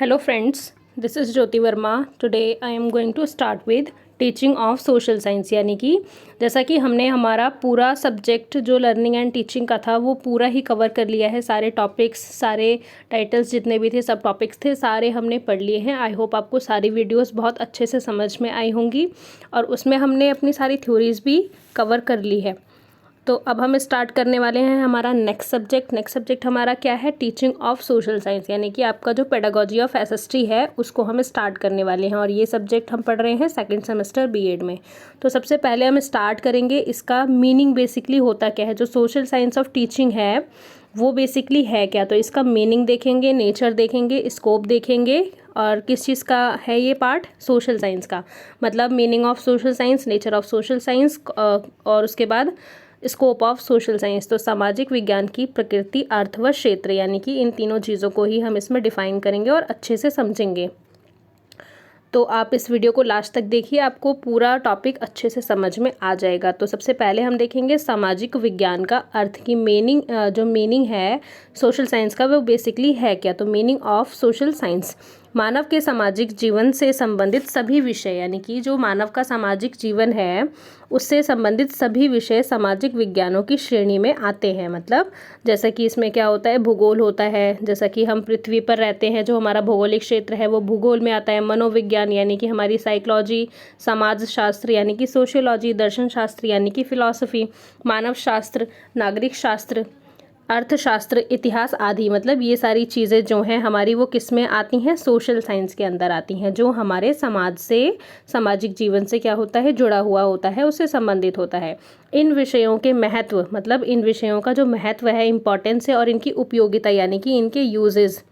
Hello friends, this is Jyoti Verma. Today I am going to start with teaching of social science, यानी कि जैसा कि हमने हमारा पूरा सब्जेक्ट जो लर्निंग एंड टीचिंग का था वो पूरा ही कवर कर लिया है। सारे टॉपिक्स, सारे टाइटल्स जितने भी थे, सब टॉपिक्स थे, सारे हमने पढ़ लिए हैं। आई होप आपको सारी वीडियोस बहुत अच्छे से समझ में आई होंगी और उसमें हमने अपनी सारी थ्योरीज भी कवर कर ली है। तो अब हम स्टार्ट करने वाले हैं हमारा नेक्स्ट सब्जेक्ट हमारा क्या है? टीचिंग ऑफ सोशल साइंस, यानी कि आपका जो पेडागोजी ऑफ एसएसटी है उसको हम स्टार्ट करने वाले हैं और ये सब्जेक्ट हम पढ़ रहे हैं सेकंड सेमेस्टर बीएड में। तो सबसे पहले हम स्टार्ट करेंगे इसका मीनिंग बेसिकली होता क्या है। जो सोशल साइंस ऑफ टीचिंग है वो बेसिकली है क्या, तो इसका मीनिंग देखेंगे, नेचर देखेंगे, स्कोप देखेंगे और किस चीज़ का है ये पार्ट? सोशल साइंस का। मतलब meaning of social science, nature of social science और उसके बाद स्कोप ऑफ सोशल साइंस। तो सामाजिक विज्ञान की प्रकृति, अर्थ व क्षेत्र, यानी कि इन तीनों चीज़ों को ही हम इसमें डिफाइन करेंगे और अच्छे से समझेंगे। तो आप इस वीडियो को लास्ट तक देखिए, आपको पूरा टॉपिक अच्छे से समझ में आ जाएगा। तो सबसे पहले हम देखेंगे सामाजिक विज्ञान का अर्थ की मीनिंग। जो मीनिंग है सोशल साइंस का वो बेसिकली है क्या? तो मीनिंग ऑफ सोशल साइंस मानव के सामाजिक जीवन से संबंधित सभी विषय, यानी कि जो मानव का सामाजिक जीवन है उससे संबंधित सभी विषय सामाजिक विज्ञानों की श्रेणी में आते हैं। मतलब जैसा कि इसमें क्या होता है, भूगोल होता है, जैसा कि हम पृथ्वी पर रहते हैं, जो हमारा भौगोलिक क्षेत्र है वो भूगोल में आता है। मनोविज्ञान यानी कि हमारी साइकोलॉजी, समाज शास्त्र यानी कि सोशियोलॉजी, दर्शन शास्त्र यानी कि फिलॉसफी, मानव शास्त्र, नागरिक शास्त्र, अर्थशास्त्र, इतिहास आदि, मतलब ये सारी चीज़ें जो हैं हमारी वो किस में आती हैं? सोशल साइंस के अंदर आती हैं। जो हमारे समाज से, सामाजिक जीवन से क्या होता है, जुड़ा हुआ होता है, उससे संबंधित होता है। इन विषयों के महत्व, मतलब इन विषयों का जो महत्व है, इम्पोर्टेंस है और इनकी उपयोगिता यानी कि इनके यूजेस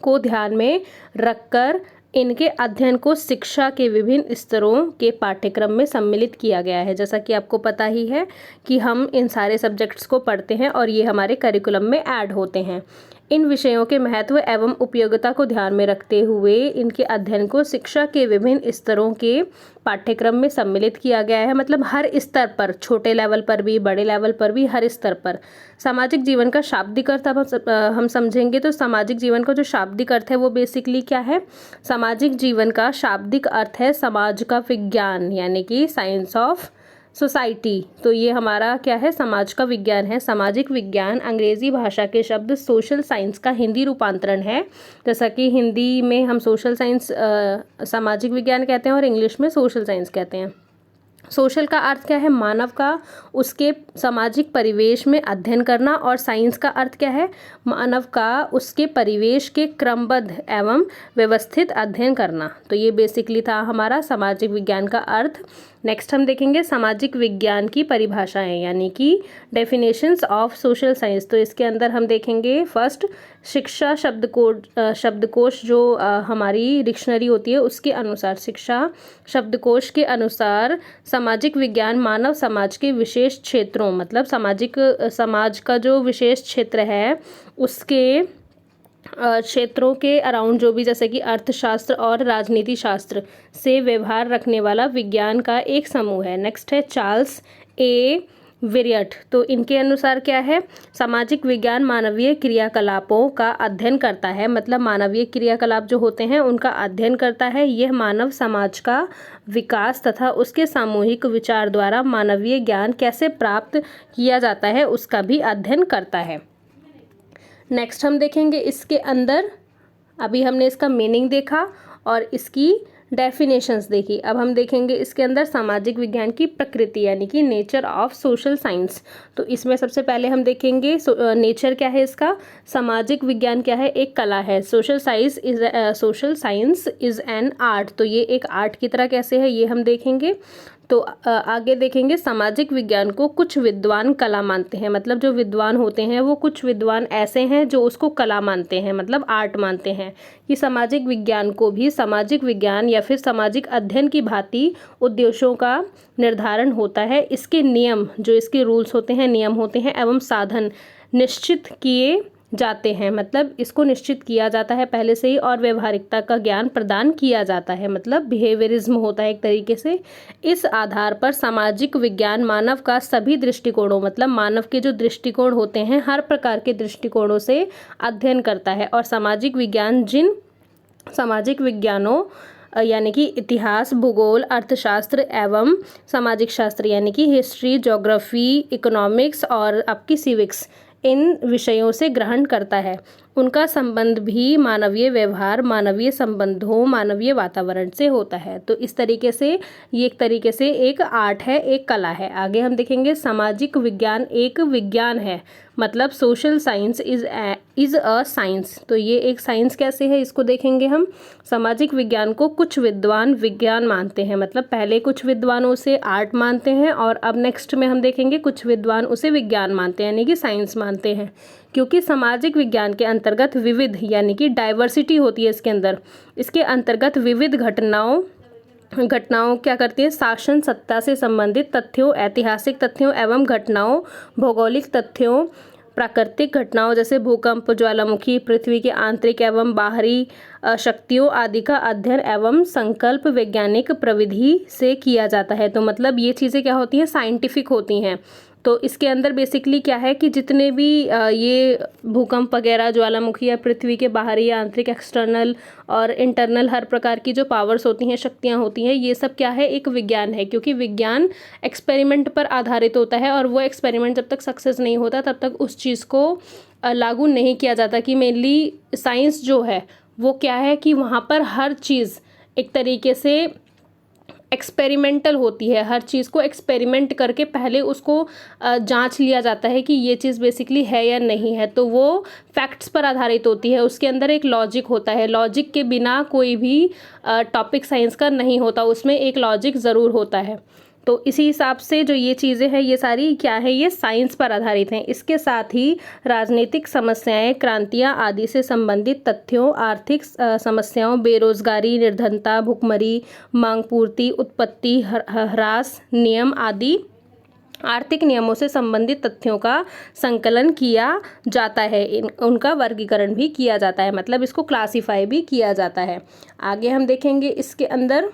को ध्यान में रखकर इनके अध्ययन को शिक्षा के विभिन्न स्तरों के पाठ्यक्रम में सम्मिलित किया गया है। जैसा कि आपको पता ही है कि हम इन सारे सब्जेक्ट्स को पढ़ते हैं और ये हमारे करिकुलम में ऐड होते हैं। इन विषयों के महत्व एवं उपयोगिता को ध्यान में रखते हुए इनके अध्ययन को शिक्षा के विभिन्न स्तरों के पाठ्यक्रम में सम्मिलित किया गया है। मतलब हर स्तर पर, छोटे लेवल पर भी, बड़े लेवल पर भी, हर स्तर पर। सामाजिक जीवन का शाब्दिक अर्थ अब हम समझेंगे। तो सामाजिक जीवन का जो शाब्दिक अर्थ है वो बेसिकली क्या है? सामाजिक जीवन का शाब्दिक अर्थ है समाज का विज्ञान, यानी कि साइंस ऑफ सोसाइटी। तो ये हमारा क्या है? समाज का विज्ञान है। सामाजिक विज्ञान अंग्रेजी भाषा के शब्द सोशल साइंस का हिंदी रूपांतरण है। जैसा कि हिंदी में हम सोशल साइंस सामाजिक विज्ञान कहते हैं और इंग्लिश में सोशल साइंस कहते हैं। सोशल का अर्थ क्या है? मानव का उसके सामाजिक परिवेश में अध्ययन करना, और साइंस का अर्थ क्या है? मानव का उसके परिवेश के क्रमबद्ध एवं व्यवस्थित अध्ययन करना। तो ये बेसिकली था हमारा सामाजिक विज्ञान का अर्थ। नेक्स्ट हम देखेंगे सामाजिक विज्ञान की परिभाषाएं, यानी कि डेफिनेशंस ऑफ सोशल साइंस। तो इसके अंदर हम देखेंगे फर्स्ट, शिक्षा शब्दकोश जो हमारी डिक्शनरी होती है उसके अनुसार, शिक्षा शब्दकोश के अनुसार सामाजिक विज्ञान मानव समाज के विशेष क्षेत्रों, मतलब समाज का जो विशेष क्षेत्र है उसके क्षेत्रों के अराउंड जो भी, जैसे कि अर्थशास्त्र और राजनीति शास्त्र से व्यवहार रखने वाला विज्ञान का एक समूह है। नेक्स्ट है चार्ल्स ए विरियट। तो इनके अनुसार क्या है? सामाजिक विज्ञान मानवीय क्रियाकलापों का अध्ययन करता है। मतलब मानवीय क्रियाकलाप जो होते हैं उनका अध्ययन करता है। यह मानव समाज का विकास तथा उसके सामूहिक विचार द्वारा मानवीय ज्ञान कैसे प्राप्त किया जाता है उसका भी अध्ययन करता है। नेक्स्ट हम देखेंगे इसके अंदर, अभी हमने इसका मीनिंग देखा और इसकी डेफिनेशंस देखी। अब हम देखेंगे इसके अंदर सामाजिक विज्ञान की प्रकृति, यानी कि नेचर ऑफ सोशल साइंस। तो इसमें सबसे पहले हम देखेंगे नेचर क्या है इसका। सामाजिक विज्ञान क्या है? एक कला है। Social science is an art. तो ये एक आर्ट की तरह कैसे है ये हम देखेंगे। तो आगे देखेंगे सामाजिक विज्ञान को कुछ विद्वान कला मानते हैं। मतलब जो विद्वान होते हैं वो कुछ विद्वान ऐसे हैं जो उसको कला मानते हैं, मतलब आर्ट मानते हैं। कि सामाजिक विज्ञान को भी सामाजिक विज्ञान या फिर सामाजिक अध्ययन की भांति उद्देश्यों का निर्धारण होता है। इसके नियम, जो इसके रूल्स होते हैं, नियम होते हैं एवं साधन निश्चित किए जाते हैं। मतलब इसको निश्चित किया जाता है पहले से ही और व्यवहारिकता का ज्ञान प्रदान किया जाता है। मतलब बिहेवियरिज्म होता है एक तरीके से। इस आधार पर सामाजिक विज्ञान मानव का सभी दृष्टिकोणों, मतलब मानव के जो दृष्टिकोण होते हैं हर प्रकार के दृष्टिकोणों से अध्ययन करता है। और सामाजिक विज्ञान जिन सामाजिक विज्ञानों यानी कि इतिहास, भूगोल, अर्थशास्त्र एवं सामाजिक शास्त्र यानी कि हिस्ट्री, ज्योग्राफी, इकोनॉमिक्स और आपकी सिविक्स, इन विषयों से ग्रहण करता है। उनका संबंध भी मानवीय व्यवहार, मानवीय संबंधों, मानवीय वातावरण से होता है। तो इस तरीके से ये एक तरीके से एक आर्ट है, एक कला है। आगे हम देखेंगे सामाजिक विज्ञान एक विज्ञान है, मतलब social science is a science. तो ये एक साइंस कैसे है, इसको देखेंगे हम। सामाजिक विज्ञान को कुछ विद्वान विज्ञान मानते हैं, मतलब पहले कुछ विद्वान उसे आर्ट मानते हैं और अब नेक्स्ट में हम देखेंगे कुछ विद्वान उसे विज्ञान मानते हैं, यानी कि साइंस मानते हैं। क्योंकि सामाजिक विज्ञान के अंतर्गत विविध यानी कि डाइवर्सिटी होती है इसके अंदर। इसके अंतर्गत विविध घटनाओं क्या करती है, शासन सत्ता से संबंधित तथ्यों, ऐतिहासिक तथ्यों एवं घटनाओं, भौगोलिक तथ्यों, प्राकृतिक घटनाओं जैसे भूकंप, ज्वालामुखी, पृथ्वी के आंतरिक एवं बाहरी शक्तियों आदि का अध्ययन एवं संकल्प वैज्ञानिक प्रविधि से किया जाता है। तो मतलब ये चीज़ें क्या होती हैं, साइंटिफिक होती हैं। तो इसके अंदर बेसिकली क्या है कि जितने भी ये भूकंप वगैरह, ज्वालामुखी या पृथ्वी के बाहरी, आंतरिक, एक्सटर्नल और इंटरनल हर प्रकार की जो पावर्स होती हैं, शक्तियाँ होती हैं, ये सब क्या है, एक विज्ञान है। क्योंकि विज्ञान एक्सपेरिमेंट पर आधारित होता है और वो एक्सपेरिमेंट जब तक सक्सेस नहीं होता तब तक उस चीज़ को लागू नहीं किया जाता। कि मेनली साइंस जो है वो क्या है कि वहाँ पर हर चीज़ एक तरीके से एक्सपेरिमेंटल होती है। हर चीज़ को एक्सपेरिमेंट करके पहले उसको जांच लिया जाता है कि ये चीज़ बेसिकली है या नहीं है। तो वो फैक्ट्स पर आधारित होती है। उसके अंदर एक लॉजिक होता है। लॉजिक के बिना कोई भी टॉपिक साइंस का नहीं होता, उसमें एक लॉजिक ज़रूर होता है। तो इसी हिसाब से जो ये चीज़ें हैं ये सारी क्या है, ये साइंस पर आधारित हैं। इसके साथ ही राजनीतिक समस्याएं, क्रांतियां आदि से संबंधित तथ्यों, आर्थिक समस्याओं, बेरोजगारी, निर्धनता, भुखमरी, मांग पूर्ति, उत्पत्ति ह्रास, नियम आदि आर्थिक नियमों से संबंधित तथ्यों का संकलन किया जाता है। उनका वर्गीकरण भी किया जाता है, मतलब इसको क्लासीफाई भी किया जाता है। आगे हम देखेंगे इसके अंदर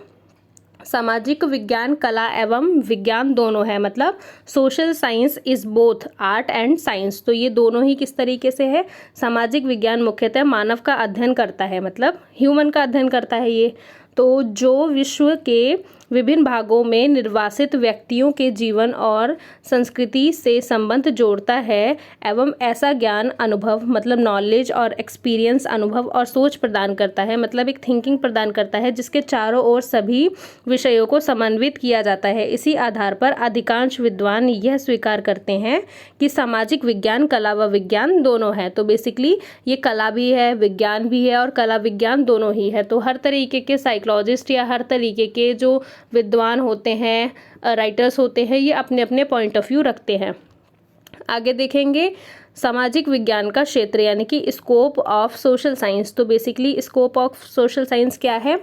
सामाजिक विज्ञान कला एवं विज्ञान दोनों है, मतलब social science is both art and science. तो ये दोनों ही किस तरीके से है, सामाजिक विज्ञान मुख्यतः मानव का अध्ययन करता है, मतलब ह्यूमन का अध्ययन करता है ये। तो जो विश्व के विभिन्न भागों में निर्वासित व्यक्तियों के जीवन और संस्कृति से संबंध जोड़ता है एवं ऐसा ज्ञान, अनुभव मतलब नॉलेज और एक्सपीरियंस, अनुभव और सोच प्रदान करता है, मतलब एक थिंकिंग प्रदान करता है जिसके चारों ओर सभी विषयों को समन्वित किया जाता है। इसी आधार पर अधिकांश विद्वान यह स्वीकार करते हैं कि सामाजिक विज्ञान कला व विज्ञान दोनों है। तो बेसिकली ये कला भी है, विज्ञान भी है और कला विज्ञान दोनों ही है। तो हर तरीके के साइकोलॉजिस्ट या हर तरीके के जो विद्वान होते हैं, राइटर्स होते हैं, ये अपने अपने पॉइंट ऑफ व्यू रखते हैं। आगे देखेंगे सामाजिक विज्ञान का क्षेत्र यानी कि स्कोप ऑफ सोशल साइंस। तो basically scope of social science क्या है,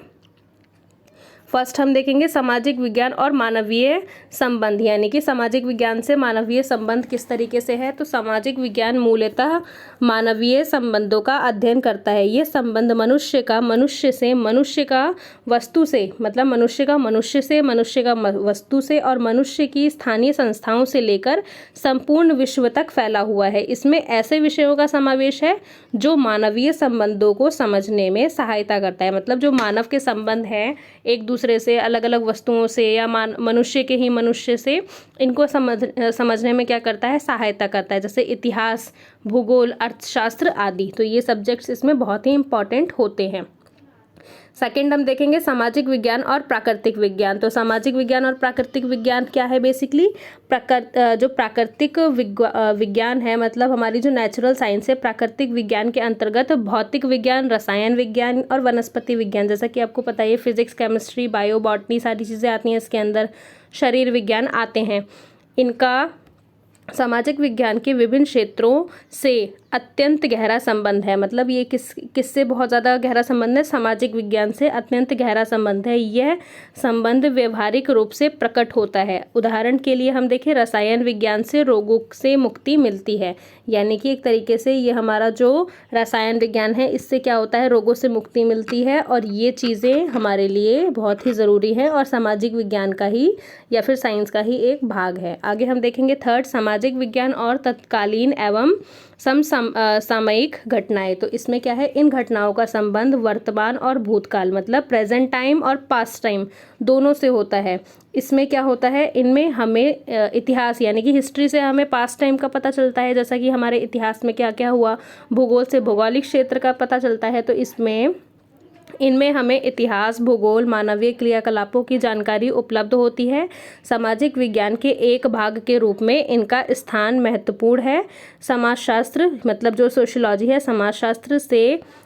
फर्स्ट हम देखेंगे सामाजिक विज्ञान और मानवीय संबंध, यानी कि सामाजिक विज्ञान से मानवीय संबंध किस तरीके से है। तो सामाजिक विज्ञान मूलतः मानवीय संबंधों का अध्ययन करता है। ये संबंध मनुष्य का मनुष्य से, मनुष्य का वस्तु से, मतलब मनुष्य का मनुष्य से, मनुष्य का वस्तु से और मनुष्य की स्थानीय संस्थाओं से लेकर संपूर्ण विश्व तक फैला हुआ है। इसमें ऐसे विषयों का समावेश है जो मानवीय संबंधों को समझने में सहायता करता है, मतलब जो मानव के संबंध हैं एक दूसरे से, अलग अलग वस्तुओं से या मनुष्य के ही मनुष्य से, इनको समझने में क्या करता है, सहायता करता है। जैसे इतिहास, भूगोल, अर्थशास्त्र आदि। तो ये सब्जेक्ट्स इसमें बहुत ही इंपॉर्टेंट होते हैं। सेकंड हम देखेंगे सामाजिक विज्ञान और प्राकृतिक विज्ञान। तो सामाजिक विज्ञान और प्राकृतिक विज्ञान क्या है, बेसिकली जो प्राकृतिक विज्ञान है, मतलब हमारी जो नेचुरल साइंस है, प्राकृतिक विज्ञान के अंतर्गत भौतिक विज्ञान, रसायन विज्ञान और वनस्पति विज्ञान, जैसा कि आपको पता है फिजिक्स, केमिस्ट्री, बायो, बॉटनी सारी चीज़ें आती हैं इसके अंदर, शरीर विज्ञान आते हैं। इनका सामाजिक विज्ञान के विभिन्न क्षेत्रों से अत्यंत गहरा संबंध है, मतलब ये किससे बहुत ज़्यादा गहरा संबंध है, सामाजिक विज्ञान से अत्यंत गहरा संबंध है। यह संबंध व्यवहारिक रूप से प्रकट होता है। उदाहरण के लिए हम देखें, रसायन विज्ञान से रोगों से मुक्ति मिलती है, यानी कि एक तरीके से ये हमारा जो रसायन विज्ञान है इससे क्या होता है, रोगों से मुक्ति मिलती है और ये चीज़ें हमारे लिए बहुत ही ज़रूरी है और सामाजिक विज्ञान का ही या फिर साइंस का ही एक भाग है। आगे हम देखेंगे थर्ड, सामाजिक विज्ञान और तत्कालीन एवं सामयिक घटनाएं। तो इसमें क्या है, इन घटनाओं का संबंध वर्तमान और भूतकाल मतलब प्रेजेंट टाइम और पास्ट टाइम दोनों से होता है। इसमें क्या होता है, इनमें हमें इतिहास यानी कि हिस्ट्री से हमें पास्ट टाइम का पता चलता है, जैसा कि हमारे इतिहास में क्या क्या हुआ, भूगोल से भौगोलिक क्षेत्र का पता चलता है। तो इनमें हमें इतिहास, भूगोल, मानवीय क्रियाकलापों की जानकारी उपलब्ध होती है। सामाजिक विज्ञान के एक भाग के रूप में इनका स्थान महत्वपूर्ण है। समाजशास्त्र मतलब जो सोशियोलॉजी है,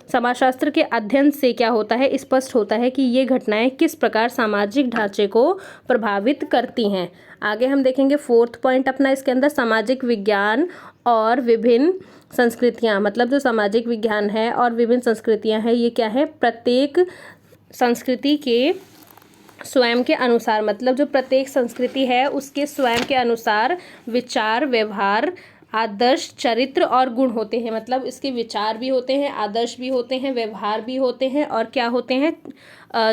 समाजशास्त्र के अध्ययन से क्या होता है, स्पष्ट होता है कि ये घटनाएं किस प्रकार सामाजिक ढांचे को प्रभावित करती हैं। आगे हम देखेंगे 4th पॉइंट अपना, इसके अंदर सामाजिक विज्ञान और विभिन्न संस्कृतियाँ मतलब जो सामाजिक विज्ञान है और विभिन्न संस्कृतियाँ हैं, ये क्या है, प्रत्येक संस्कृति के स्वयं के अनुसार मतलब जो प्रत्येक संस्कृति है उसके स्वयं के अनुसार विचार, व्यवहार, आदर्श, चरित्र और गुण होते हैं। मतलब इसके विचार भी होते हैं, आदर्श भी होते हैं, व्यवहार भी होते हैं और क्या होते हैं,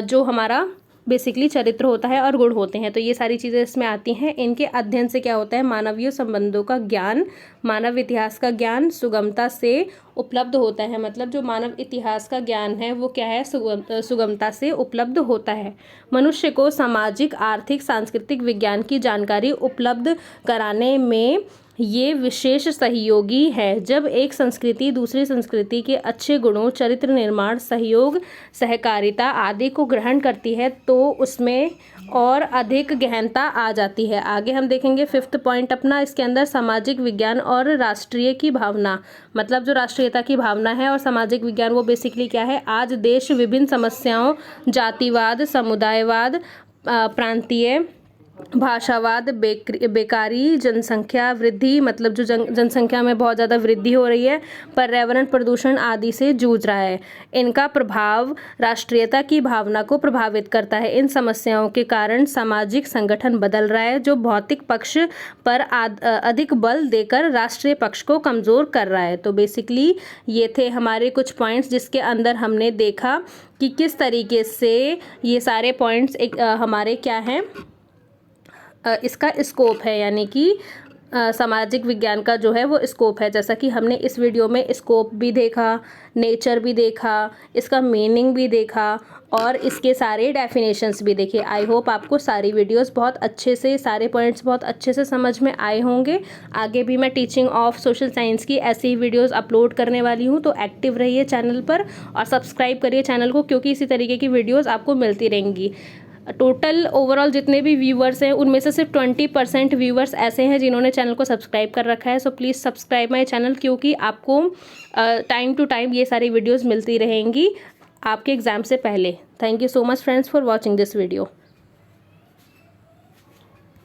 जो हमारा बेसिकली चरित्र होता है और गुण होते हैं। तो ये सारी चीज़ें इसमें आती हैं। इनके अध्ययन से क्या होता है, मानवीय संबंधों का ज्ञान, मानव इतिहास का ज्ञान सुगमता से उपलब्ध होता है। मतलब जो मानव इतिहास का ज्ञान है वो क्या है, सुगमता से उपलब्ध होता है। मनुष्य को सामाजिक, आर्थिक, सांस्कृतिक विज्ञान की जानकारी उपलब्ध कराने में ये विशेष सहयोगी है। जब एक संस्कृति दूसरी संस्कृति के अच्छे गुणों, चरित्र निर्माण, सहयोग, सहकारिता आदि को ग्रहण करती है तो उसमें और अधिक गहनता आ जाती है। आगे हम देखेंगे 5th पॉइंट अपना, इसके अंदर सामाजिक विज्ञान और राष्ट्रीय की भावना मतलब जो राष्ट्रीयता की भावना है और सामाजिक विज्ञान वो बेसिकली क्या है, आज देश विभिन्न समस्याओं, जातिवाद, समुदायवाद, प्रांतीय भाषावाद, बेकारी, जनसंख्या वृद्धि मतलब जो जनसंख्या में बहुत ज़्यादा वृद्धि हो रही है, पर्यावरण प्रदूषण आदि से जूझ रहा है। इनका प्रभाव राष्ट्रीयता की भावना को प्रभावित करता है। इन समस्याओं के कारण सामाजिक संगठन बदल रहा है जो भौतिक पक्ष पर अधिक बल देकर राष्ट्रीय पक्ष को कमज़ोर कर रहा है। तो बेसिकली ये थे हमारे कुछ पॉइंट्स जिसके अंदर हमने देखा कि किस तरीके से ये सारे पॉइंट्स हमारे क्या हैं, इसका स्कोप है, यानी कि सामाजिक विज्ञान का जो है वो स्कोप है। जैसा कि हमने इस वीडियो में स्कोप भी देखा, नेचर भी देखा, इसका मीनिंग भी देखा और इसके सारे डेफिनेशंस भी देखे। आई होप आपको सारी वीडियोस बहुत अच्छे से, सारे पॉइंट्स बहुत अच्छे से समझ में आए होंगे। आगे भी मैं टीचिंग ऑफ सोशल साइंस की ऐसी ही वीडियोस अपलोड करने वाली हूँ, तो एक्टिव रहिए चैनल पर और सब्सक्राइब करिए चैनल को, क्योंकि इसी तरीके की वीडियोज़ आपको मिलती रहेंगी। टोटल ओवरऑल जितने भी व्यूवर्स हैं उनमें से सिर्फ 20% व्यूवर्स ऐसे हैं जिन्होंने चैनल को सब्सक्राइब कर रखा है। So please subscribe my channel, क्योंकि आपको टाइम टू टाइम ये सारी वीडियोस मिलती रहेंगी आपके एग्ज़ाम से पहले। Thank you so much friends for watching this video.